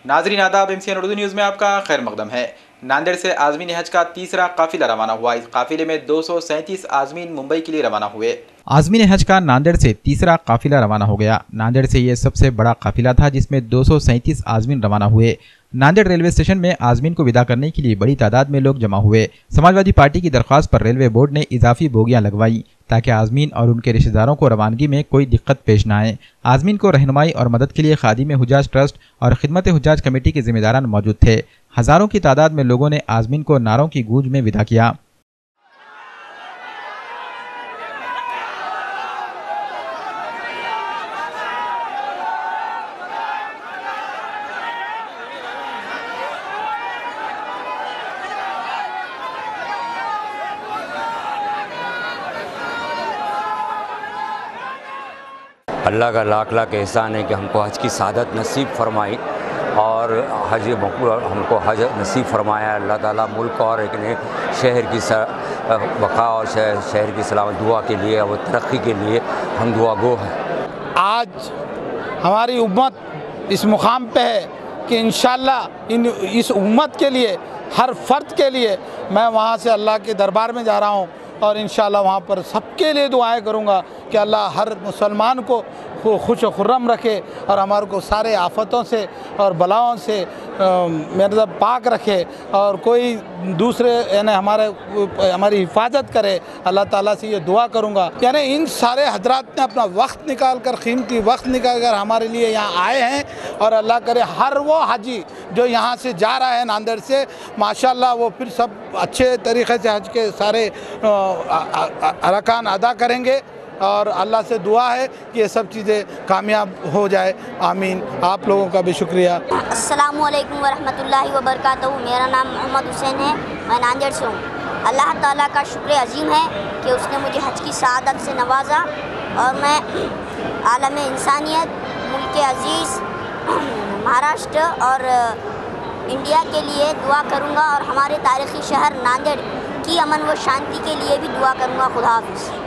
नाजरीन आदाब, MCN Urdu news में आपका खैर मकदम है। नांदेड़ से आज़मीन हज का तीसरा काफिला रवाना हुआ। इस काफिले में 237 आज़मीन मुंबई के लिए रवाना हुए। आज़मीन हज का नांदेड़ से तीसरा काफिला रवाना हो गया। नांदेड़ से ये सबसे बड़ा काफिला था जिसमें 237 आज़मीन रवाना हुए। नांदेड़ रेलवे स्टेशन में आज़मीन को विदा करने के लिए बड़ी तादाद में लोग जमा हुए। समाजवादी पार्टी की दरख्वास्त पर रेलवे बोर्ड ने इजाफी बोगियां लगवाई ताकि आज़मीन और उनके रिश्तेदारों को रवानगी में कोई दिक्कत पेश न आए। आज़मीन को रहनुमाई और मदद के लिए खादिम हुज्जाज ट्रस्ट और खिदमत हुज्जाज कमेटी के जिम्मेदारान मौजूद थे। हजारों की तादाद में लोगों ने आज़मीन को नारों की गूंज में विदा किया। अल्लाह का लाख लाख एहसान है कि हमको हज की सादत नसीब फरमाई और हज मकबूल हमको हज नसीब फरमाया। अल्लाह ताला मुल्क और एक नए शहर की बका और शहर की सलामत दुआ के लिए और तरक्की के लिए हम दुआ गो हैं। आज हमारी उम्मत इस मुकाम पे है कि इंशाअल्लाह इस उम्मत के लिए, हर फ़र्द के लिए मैं वहाँ से अल्लाह के दरबार में जा रहा हूँ और इंशाअल्लाह वहाँ पर सबके लिए दुआएं करूँगा कि अल्लाह हर मुसलमान को खुश खुर्रम रखे और हमारे को सारे आफतों से और बलाओं से मतलब पाक रखे और कोई दूसरे यानी हमारी हिफाजत करे। अल्लाह ताला से ये दुआ करूँगा। यानी इन सारे हजरात ने अपना वक्त निकाल कर, कीमती वक्त निकाल कर हमारे लिए यहाँ आए हैं और अल्लाह करे हर वो हाजी जो यहाँ से जा रहा है नांदेड़ से, माशाल्लाह वो फिर सब अच्छे तरीक़े से हज के सारे अरकान अदा करेंगे और अल्लाह से दुआ है कि ये सब चीज़ें कामयाब हो जाए। आमीन। आप लोगों का भी शुक्रिया। अस्सलामु अलैकुम वरहमतुल्लाहि वबरकातुहू। मेरा नाम मोहम्मद हुसैन है, मैं नांदेड़ से हूँ। अल्लाह ताला का शुक्र अजीम है कि उसने मुझे हज की सआदत से नवाजा और मैं आलम इंसानियत, मुल्क अजीज़ महाराष्ट्र और इंडिया के लिए दुआ करूँगा और हमारे तारीख़ी शहर नांदेड़ की अमन व शांति के लिए भी दुआ करूँगा। खुदा हाफ़िज़।